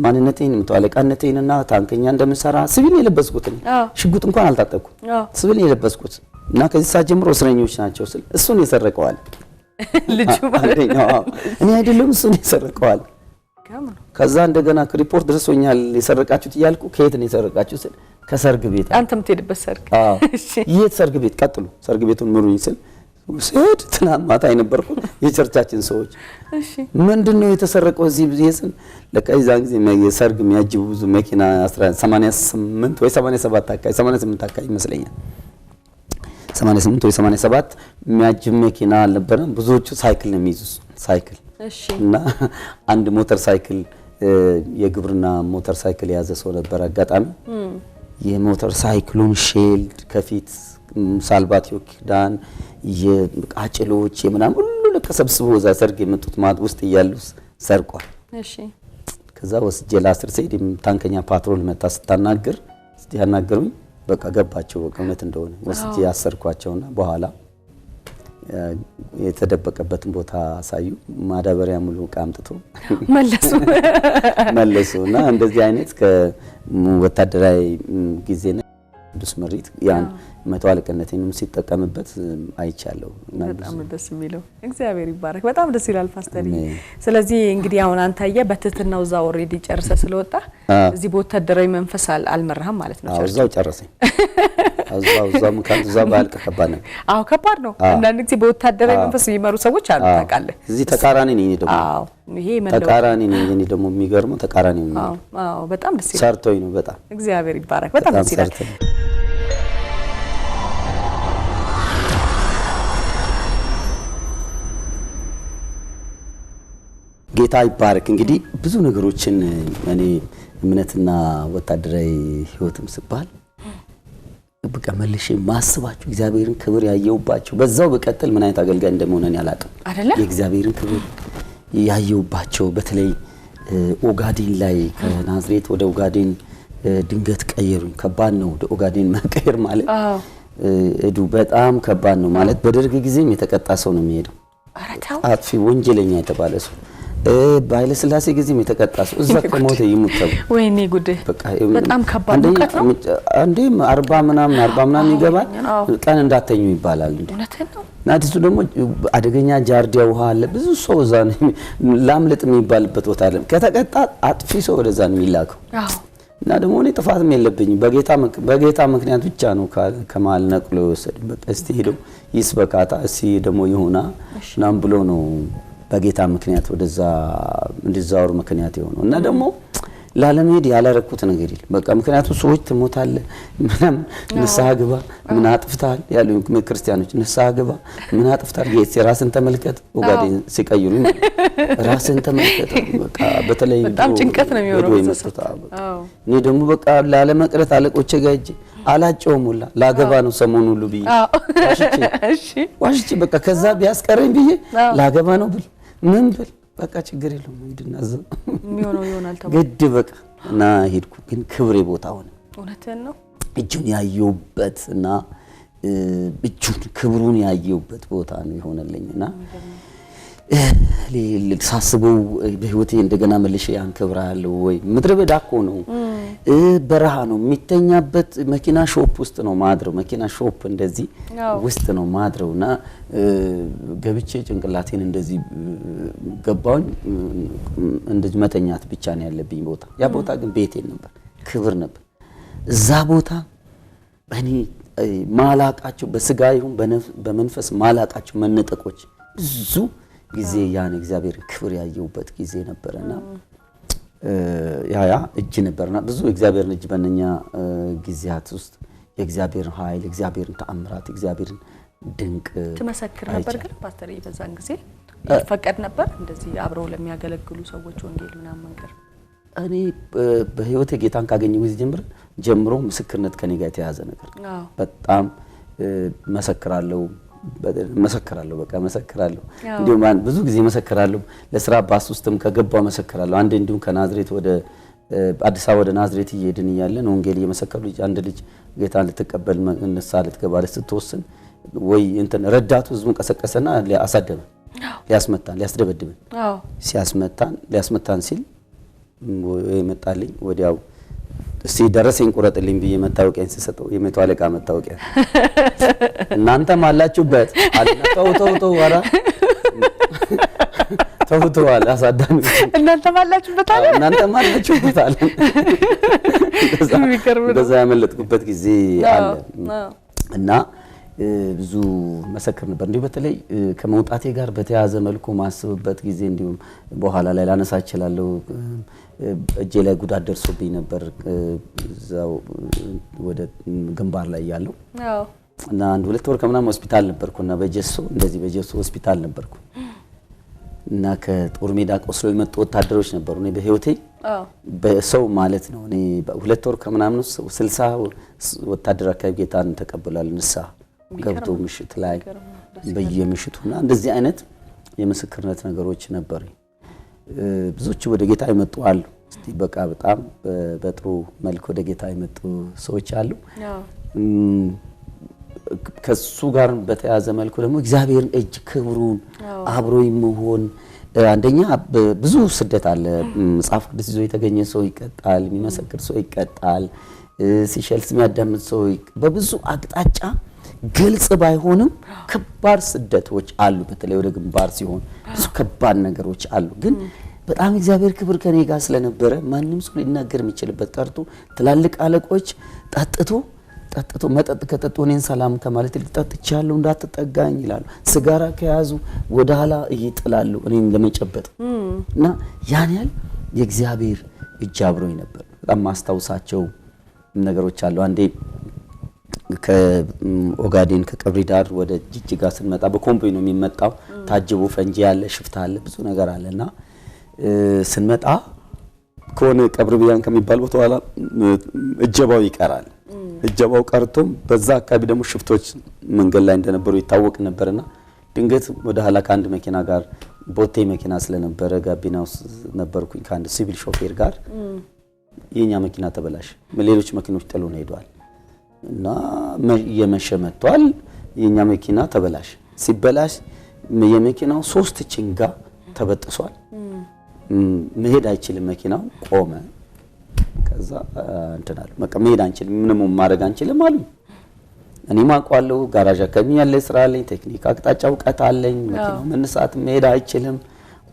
ማንነቴን መቶ አለቃነቴንና ታንከኛ እንደምሰራ ሲቪል የለበስኩት ነው። ሽጉጥ እንኳን አልታጠቅኩም። ሲቪል የለበስኩት እና ከዚህ ሰዓት ጀምሮ እስረኞች ናቸው ስል እሱን የሰረቀዋል ልጁ ማለት ነው። እኔ አይደለም እሱን የሰረቀዋል። ከዛ እንደገና ሪፖርት ደርሶኛል የሰረቃችሁት እያልኩ ከየት ነው የሰረቃችሁት ስል ከሰርግ ቤት። አንተም ትሄድበት ሰርግ? እሺ የት ሰርግ ቤት? ቀጥሉ ሰርግ ቤቱን ምሩኝ ስል ስሄድ ትናንት ማታ የነበርኩት የቸርቻችን ሰዎች እሺ ምንድነው የተሰረቀው እዚህ ይስን ለካ የዛን ጊዜ የሰርግ የሚያጅቡ ብዙ መኪና 88 ወይ 87 አካባቢ 88 አካባቢ ይመስለኛል 88 ወይ 87 የሚያጅብ መኪና አልነበረም። ብዙዎቹ ሳይክል ነው የሚይዙት ሳይክል። እሺ እና አንድ ሞተር ሳይክል የግብርና ሞተር ሳይክል የያዘ ሰው ነበር። አጋጣሚ የሞተር ሳይክሉን ሼልድ ከፊት ሳልባቲዮ ኪዳን የቃጭሎች የምናም ሁሉ ለከሰብስቦ እዛ ሰርግ የመጡት ማጥ ውስጥ እያሉ ሰርቋል። እሺ ከዛ ወስጄ ላስር ሰይድ ታንከኛ ፓትሮል መጣ ስታናገር ያናገሩኝ በቃ ገባቸው በቃ እውነት እንደሆነ ወስጄ ያሰርኳቸውና በኋላ የተደበቀበትን ቦታ አሳዩ። ማዳበሪያ ሙሉ ቃምጥቶ መለሱና እንደዚህ አይነት ከወታደራዊ ጊዜና ቅዱስ መሪት ያን መቶ አለቅነቴንም ሲጠቀምበት አይቻለሁ። በጣም ደስ የሚለው እግዚአብሔር ይባረክ። በጣም ደስ ይላል ፓስተር። ስለዚህ እንግዲህ አሁን አንታየ በትህትናው እዛ ኦሬዲ ጨርሰ ስለወጣ እዚህ በወታደራዊ መንፈስ አልመራህም ማለት ነው? እዛው ጨረሰኝ። እዛው ባልከ ከባድ ነው። አዎ ከባድ ነው። አንዳንድ ጊዜ በወታደራዊ መንፈስ የሚመሩ ሰዎች አሉ ታውቃለህ። እዚህ ተቃራኒ ነኝ ደግሞ። አዎ ይሄ ተቃራኒ ነኝ እኔ ደግሞ የሚገርመው ተቃራኒ ነኝ። አዎ በጣም ደስ ይላል። ሰርቶኝ ነው በጣም እግዚአብሔር ይባረክ። በጣም ደስ ይላል። ጌታ ይባረክ። እንግዲህ ብዙ ነገሮችን እኔ እምነትና ወታደራዊ ህይወትም ስባል በቃ መልሼ ማስባቸው እግዚአብሔርን ክብር ያየውባቸው በዛው በቀጥል ምን አይነት አገልጋይ እንደሆነ ያላቀም አይደለ? የእግዚአብሔርን ክብር ያየውባቸው በተለይ ኦጋዴን ላይ ከናዝሬት ወደ ኦጋዴን ድንገት ቀየሩኝ። ከባድ ነው ወደ ኦጋዴን መቀየር ማለት እዱ በጣም ከባድ ነው ማለት በደርግ ጊዜም የተቀጣ ሰው ነው የሚሄደው። አጥፊ ወንጀለኛ የተባለ ሰው ባይለ ስላሴ ጊዜም የተቀጣ ሰው እዛ ከሞተ ይሙተው። ወይኔ ጉድ በጣም ከባድ ነው። አንዴም 40 ምናምን ይገባል። ቀን እንዳተኙ ይባላል እንዴ ናዲሱ ደግሞ አደገኛ ጃርዲያ ውሃ አለ። ብዙ ሰው እዛ ላምልጥ የሚባልበት ቦታ አለ። ከተቀጣ አጥፊ ሰው ወደዛ ነው የሚላከው። እና ደግሞ እኔ ጥፋትም የለብኝም በጌታ ምክንያት ብቻ ነው ከማል ነቅሎ ወሰደ። በቃ እስቲ ሄዶ ይስበካታ እስቲ ደግሞ ይሁና ናም ብሎ ነው በጌታ ምክንያት ወደዛ እንዲዛወር ምክንያት የሆነው። እና ደግሞ ላለመሄድ ያላረኩት ነገር የለም። በቃ ምክንያቱ ሰዎች ትሞታለ ምናምን ንስሐ ግባ ምን አጥፍታል ያሉ ክርስቲያኖች ንስሐ ግባ ምን አጥፍታል ጌታ ራስን ተመልከት ኦጋዴን ሲቀይሩኝ ራስን ተመልከት በቃ በተለይ በጣም ጭንቀት ነው የሚሆነው። እኔ ደግሞ በቃ ላለመቅረት አለቆቼ ጋር ሂጅ አላጨውሙላ ላገባ ነው ሰሞኑን ሁሉ ብዬ ዋሽቼ በቃ ከዛ ቢያስቀረኝ ብዬ ላገባ ነው ብል ምን ብል በቃ ችግር የለውም እንድናዘው የሚሆነው ይሆናል ተባለ ግድ በቃ እና ሄድኩ። ግን ክብሬ ቦታ ሆነ። እውነትን ነው እጁን ያየውበት እና እጁን ክብሩን ያየውበት ቦታ ነው የሆነልኝና ሳስበው በህይወቴ እንደገና መልሼ ያን ክብር አለው ወይ ምድረ በዳ እኮ ነው በረሃ ነው የሚተኛበት መኪና ሾፕ ውስጥ ነው ማድረው መኪና ሾፕ እንደዚህ ውስጥ ነው ማድረውና ገብቼ ጭንቅላቴን እንደዚህ ገባው እንደዚህ መተኛት ብቻ ነው ያለብኝ ቦታ። ያ ቦታ ግን ቤቴ ነበር፣ ክብር ነበር። እዛ ቦታ እኔ ማላቃቸው በስጋ ይሁን በመንፈስ ማላቃቸው መነጠቆች ብዙ ጊዜ ያን እግዚአብሔር ክብር ያየውበት ጊዜ ነበርና ያ እጅ ነበርና ብዙ እግዚአብሔርን እጅ በእነኛ ጊዜያት ውስጥ የእግዚአብሔርን ኃይል የእግዚአብሔርን ተአምራት የእግዚአብሔርን ድንቅ ተመሰክር ነበር። ግን ፓስተር በዛን ጊዜ ፈቀድ ነበር እንደዚህ አብረው ለሚያገለግሉ ሰዎች ወንጌልና መንገር እኔ በህይወቴ ጌታን ካገኘው ጊዜ ጀምሮ ምስክርነት ከኔ ጋር የተያዘ ነገር በጣም መሰክራለሁ በቃ መሰክራለሁ። እንዲሁም ብዙ ጊዜ መሰክራለሁ። ለስራ ባስ ውስጥም ከገባው መሰክራለሁ። አንዴ እንዲሁም ከናዝሬት ወደ አዲስ አበባ ወደ ናዝሬት እየሄድን እያለን ወንጌል እየመሰከሩ አንድ ልጅ ጌታን ልትቀበል ንስሐ ልትገባ ስትወስን ወይ እንትን ረዳቱ ህዝቡን ቀሰቀሰና ሊያሳደበ ሊያስደበድበን ሊያስመታን ሲል መጣልኝ። ወዲያው እስቲ ደረሰኝ ቁረጥልኝ ብዬ መታወቂያን ሲሰጠው የመቶ አለቃ መታወቂያ እናንተም አላችሁበት አለና ተው አላ ተውተዋል አሳዳሚ እናንተም አላችሁበት አለ እንደዛ ያመለጥኩበት ጊዜ አለ እና ብዙ መሰክር ነበር። እንዲሁ በተለይ ከመውጣቴ ጋር በተያያዘ መልኩ ማስብበት ጊዜ እንዲሁም በኋላ ላይ ላነሳ እችላለሁ። እጄ ላይ ጉዳት ደርሶብኝ ነበር እዛው ወደ ግንባር ላይ ያለው እና አንድ 2 ወር ከምናምን ሆስፒታል ነበርኩና በጀሶ ሆስፒታል ነበርኩ እና ከጦር ሜዳ ቆስለው የመጡ ወታደሮች ነበሩ። እኔ በህይወቴ በሰው ማለት ነው እኔ 2 ወር ከምናምን 60 ወታደር አካባቢ ጌታን ተቀበሏል። ንስሐ ገብቶ ምሽት ላይ በየምሽቱና እንደዚህ አይነት የምስክርነት ነገሮች ነበሩ። ብዙዎች ወደ ጌታ ይመጡ አሉ። እስቲ በቃ በጣም በጥሩ መልኩ ወደ ጌታ ይመጡ ሰዎች አሉ። ከሱ ጋር በተያዘ መልኩ ደግሞ እግዚአብሔርን እጅ ክብሩን አብሮ ይመሆን አንደኛ ብዙ ስደት አለ። መጽሐፍ ቅዱስ ይዞ የተገኘ ሰው ይቀጣል፣ የሚመሰክር ሰው ይቀጣል፣ ሲሸልስ የሚያዳምጥ ሰው በብዙ አቅጣጫ ግልጽ ባይሆንም ከባድ ስደቶች አሉ። በተለይ ወደ ግንባር ሲሆን ብዙ ከባድ ነገሮች አሉ። ግን በጣም እግዚአብሔር ክብር ከኔ ጋር ስለነበረ ማንንም ሰው ሊናገር የሚችልበት ቀርቶ ትላልቅ አለቆች ጠጥቶ መጠጥ ከጠጡ እኔን ሰላም ከማለት ልጠጥቻለሁ እንዳትጠጋኝ ይላሉ። ሲጋራ ከያዙ ወደ ኋላ ይጥላሉ እኔን ለመጨበጥ እና ያን ያህል የእግዚአብሔር እጅ አብሮኝ ነበር። በጣም ማስታውሳቸው ነገሮች አሉ። አንዴ ከኦጋዴን ከቀብሪ ዳር ወደ ጅጅጋ ስንመጣ በኮምቦይ ነው የሚመጣው። ታጅቦ ፈንጂ ያለ ሽፍታ አለ ብዙ ነገር አለና ስንመጣ ከሆነ ቀብሪ ቢያን ከሚባል ቦታ ኋላ እጀባው ይቀራል። እጀባው ቀርቶም በዛ አካባቢ ደግሞ ሽፍቶች መንገድ ላይ እንደነበሩ ይታወቅ ነበርና ድንገት ወደ ኋላ ከአንድ መኪና ጋር ቦቴ መኪና ስለነበረ ጋቢና ውስጥ ነበርኩኝ ከአንድ ሲቪል ሾፌር ጋር የኛ መኪና ተበላሽ። ሌሎች መኪኖች ጥሎን ሄደዋል እና የመሸ መጥቷል። የኛ መኪና ተበላሽ። ሲበላሽ የመኪናው 3 ችንጋ ተበጥሷል። መሄድ አይችልም። መኪናው ቆመ። ከዛ እንተናል በቃ መሄድ አንችልም፣ ምንም ማድረግ አንችልም አሉ። እኔ ማቋለው ጋራዥ አካባቢ ያለ ስራ ላይ ቴክኒክ አቅጣጫ እውቀት አለኝ። መኪናው መነሳት መሄድ አይችልም።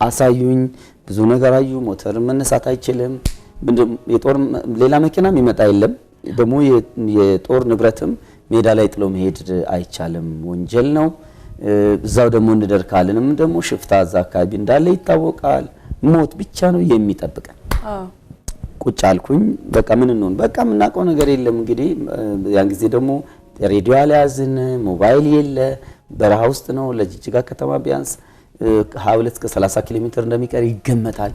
አሳዩኝ። ብዙ ነገር አዩ። ሞተር መነሳት አይችልም። የጦር ሌላ መኪናም ይመጣ የለም። ደግሞ የጦር ንብረትም ሜዳ ላይ ጥሎ መሄድ አይቻልም፣ ወንጀል ነው። እዛው ደግሞ እንደርካለንም ደግሞ ሽፍታ እዛ አካባቢ እንዳለ ይታወቃል። ሞት ብቻ ነው የሚጠብቀን። ቁጭ አልኩኝ። በቃ ምን እንሆን በቃ ምናቀው ነገር የለም። እንግዲህ ያን ጊዜ ደግሞ ሬዲዮ አልያዝን፣ ሞባይል የለ፣ በረሃ ውስጥ ነው። ለጅጅጋ ከተማ ቢያንስ 22 እስከ 30 ኪሎ ሜትር እንደሚቀር ይገመታል።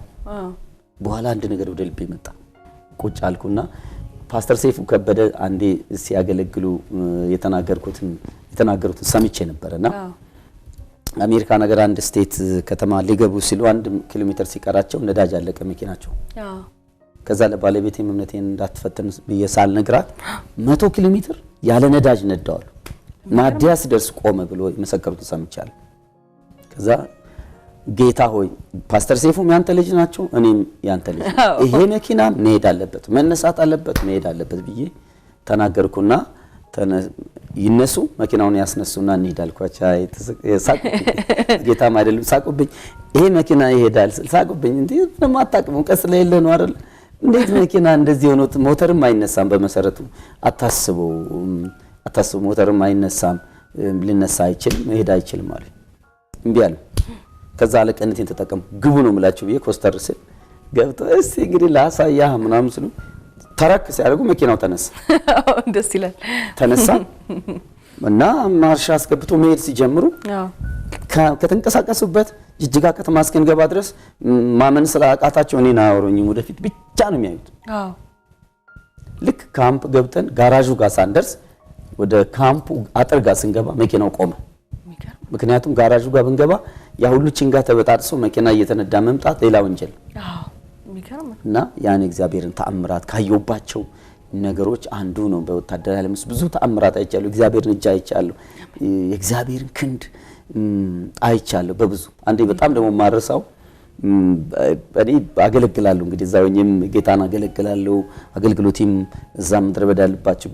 በኋላ አንድ ነገር ወደ ልቤ መጣ። ቁጭ አልኩና ፓስተር ሰይፉ ከበደ አንዴ ሲያገለግሉ የተናገሩትን ሰምቼ ነበርና አሜሪካ ነገር አንድ ስቴት ከተማ ሊገቡ ሲሉ 1 ኪሎ ሜትር ሲቀራቸው ነዳጅ አለቀ መኪናቸው። ከዛ ለባለቤቴ እምነቴን እንዳትፈተን በየሳል ነግራት 100 ኪሎ ሜትር ያለ ነዳጅ ነዳዋል። ማዲያ ሲደርስ ቆመ ብሎ መሰከሩት ሰምቻለሁ። ከዛ ጌታ ሆይ ፓስተር ሰይፉም ያንተ ልጅ ናቸው፣ እኔም ያንተ ልጅ፣ ይሄ መኪና መሄድ አለበት፣ መነሳት አለበት፣ መሄድ አለበት ብዬ ተናገርኩና ይነሱ መኪናውን ያስነሱና እንሂድ አልኳቸው። አይ ተሳቁ። ጌታም አይደለም ሳቁብኝ። ይሄ መኪና ይሄዳል ሳቁብኝ። እንዴ ለማታቅሙ ቀስ ላይ የለ ነው አይደል? እንዴት መኪና እንደዚህ ሆኖ ሞተርም አይነሳም። በመሰረቱ አታስቡ ሞተርም አይነሳም፣ ሊነሳ አይችልም፣ መሄድ አይችልም ማለት እምቢ አለ። ከዛ ለቀነቴን ተጠቀም ግቡ ነው የምላችሁ ብዬ ኮስተር ስል ገብቶ እስቲ እንግዲህ ላሳያ ምናምን ስሉ ተረክ ሲያደርጉ መኪናው ተነሳ። ደስ ይላል። ተነሳ እና ማርሻ አስገብቶ መሄድ ሲጀምሩ ከተንቀሳቀሱበት ጅጅጋ ከተማ እስከንገባ ድረስ ማመን ስላቃታቸው እኔን አያወሩኝም። ወደፊት ብቻ ነው የሚያዩት። ልክ ካምፕ ገብተን ጋራዡ ጋር ሳንደርስ ወደ ካምፑ አጥር ጋር ስንገባ መኪናው ቆመ። ምክንያቱም ጋራዡ ጋር ብንገባ ያ ሁሉ ችንጋ ተበጣጥሶ መኪና እየተነዳ መምጣት ሌላ ወንጀል። እና ያን እግዚአብሔርን ተአምራት ካየውባቸው ነገሮች አንዱ ነው። በወታደር ዓለም ውስጥ ብዙ ተአምራት አይቻለሁ። እግዚአብሔርን እጅ አይቻለሁ። የእግዚአብሔርን ክንድ አይቻለሁ በብዙ። አንዴ በጣም ደግሞ ማረሳው እኔ አገለግላለሁ እንግዲህ እዛው እኔም ጌታን አገለግላለሁ። አገልግሎቴም እዛ ምድረ በዳ ያለባቸው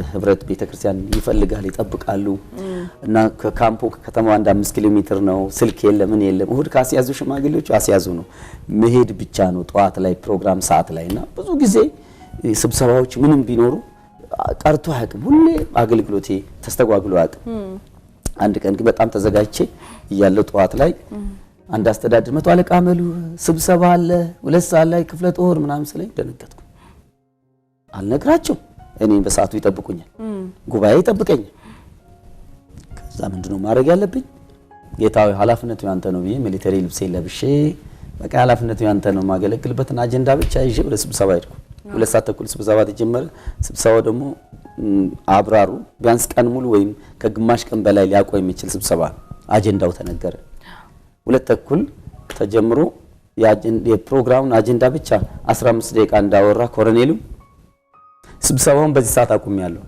ህብረት ቤተክርስቲያን ይፈልጋል ይጠብቃሉ እና ከካምፖ ከተማው 5 ኪሎ ሜትር ነው። ስልክ የለም ምን የለም። እሁድ ካስያዙ ሽማግሌዎች አስያዙ ነው መሄድ ብቻ ነው ጠዋት ላይ ፕሮግራም ሰዓት ላይና ብዙ ጊዜ ስብሰባዎች ምንም ቢኖሩ ቀርቶ አያውቅም። ሁሌ አገልግሎቴ ተስተጓጉሎ አያውቅም። አንድ ቀን ግን በጣም ተዘጋጅቼ እያለሁ ጠዋት ላይ አንድ አስተዳደር 100 አለቃ መሉ ስብሰባ አለ 2 ሰዓት ላይ ክፍለ ጦር ምናምን ስለኝ ደነገጥኩ። አልነግራቸው እኔን በሰዓቱ ይጠብቁኛል፣ ጉባኤ ይጠብቀኛል። ከዛ ምንድነው ማድረግ ያለብኝ? ጌታዊ ኃላፊነቱ ያንተ ነው ብዬ ሚሊተሪ ልብሴ ለብሼ በቃ ኃላፊነቱ ያንተ ነው ማገለግልበትን አጀንዳ ብቻ ይዤ ወደ ስብሰባ ሄድኩ። 2 ሰዓት ተኩል ስብሰባ ተጀመረ። ስብሰባው ደግሞ አብራሩ ቢያንስ ቀን ሙሉ ወይም ከግማሽ ቀን በላይ ሊያቆይ የሚችል ስብሰባ አጀንዳው ተነገረ። 2 ተኩል ተጀምሮ የፕሮግራሙን አጀንዳ ብቻ 15 ደቂቃ እንዳወራ ኮሎኔሉ ስብሰባውን በዚህ ሰዓት አቁሜያለሁ።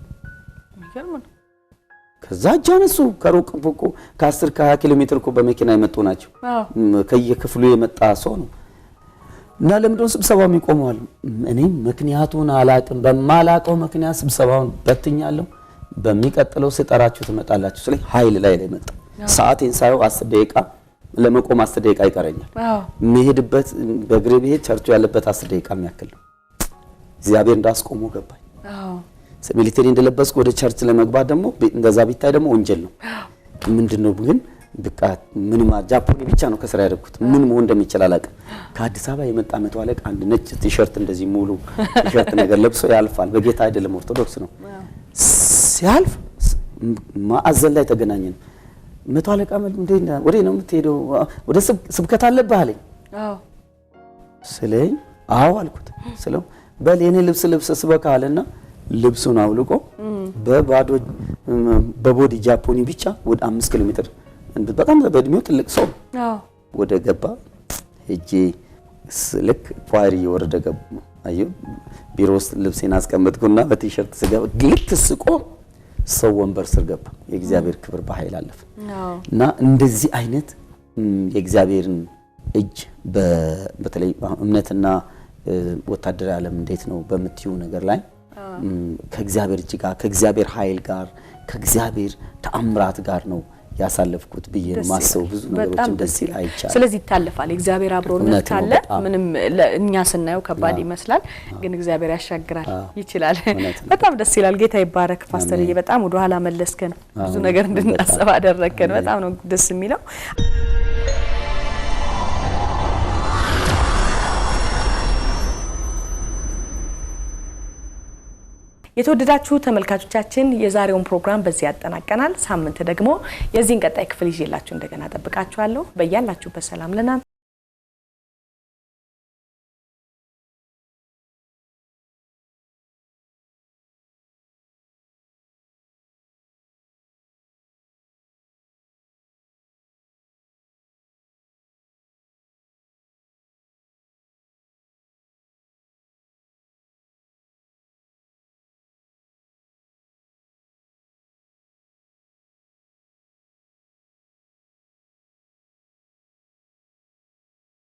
ከዛ ጃነሱ ከሩቅ እኮ ከ10 ከ20 ኪሎ ሜትር እኮ በመኪና የመጡ ናቸው። ከየክፍሉ የመጣ ሰው ነው እና ለምንድነው ስብሰባው የሚቆመው? እኔም ምክንያቱን አላቅም። በማላቀው ምክንያት ስብሰባውን በትኛለሁ። በሚቀጥለው ስጠራችሁ ትመጣላችሁ። ስለዚህ ኃይል ላይ መጣ። ሰዓቴን ሳይው 10 ደቂቃ ለመቆም 10 ደቂቃ ይቀረኛል። መሄድበት በእግሬ ብሄድ ቸርቹ ያለበት 10 ደቂቃ የሚያክል ነው። እግዚአብሔር እንዳስቆመው ገባኝ። ሚሊተሪ እንደለበስኩ ወደ ቸርች ለመግባት ደግሞ እንደዛ ቢታይ ደግሞ ወንጀል ነው። ምንድነው ግን በቃ ምንም ጃፖኒ ብቻ ነው ከስራ ያደረኩት። ምን መሆን እንደሚችል አላውቅም። ከአዲስ አበባ የመጣ 100 አለቃ አንድ ነጭ ቲሸርት እንደዚህ ሙሉ ቲሸርት ነገር ለብሶ ያልፋል። በጌታ አይደለም ኦርቶዶክስ ነው። ሲያልፍ ማዕዘን ላይ ተገናኘን። 100 አለቃ እንዴት ወዴ ነው የምትሄደው? ወደ ስብከት አለብህ አለኝ። ስለኝ አዎ አልኩት። ስለው በል የኔ ልብስ ስበካ አለና ልብሱን አውልቆ በቦዲ ጃፖኒ ብቻ ወደ 5 ኪሎ ሜትር በጣም በእድሜው ትልቅ ሰው ወደ ገባ ሄጄ ልክ ፓሪ ወረደ ገባ። አዩ ቢሮ ውስጥ ልብሴን አስቀመጥኩና በቲሸርት ስገባ ግልት ስቆም ሰው ወንበር ስር ገባ። የእግዚአብሔር ክብር በኃይል አለፈ እና እንደዚህ አይነት የእግዚአብሔርን እጅ በተለይ እምነትና ወታደራዊ ዓለም እንዴት ነው በምትዩ ነገር ላይ ከእግዚአብሔር እጅ ጋር ከእግዚአብሔር ኃይል ጋር ከእግዚአብሔር ተአምራት ጋር ነው ያሳለፍኩት ብዬ ነው ማሰው። ብዙ ነገሮች እንደዚህ አይቻልም። ስለዚህ ይታለፋል። እግዚአብሔር አብሮነት ካለ ምንም እኛ ስናየው ከባድ ይመስላል፣ ግን እግዚአብሔር ያሻግራል ይችላል። በጣም ደስ ይላል። ጌታ ይባረክ። ፓስተርዬ በጣም ወደ ኋላ መለስከን፣ ብዙ ነገር እንድናስብ አደረከን። በጣም ነው ደስ የሚለው። የተወደዳችሁ ተመልካቾቻችን የዛሬውን ፕሮግራም በዚህ ያጠናቀናል። ሳምንት ደግሞ የዚህን ቀጣይ ክፍል ይዤላችሁ እንደገና ጠብቃችኋለሁ። በእያላችሁበት ሰላም ለናንተ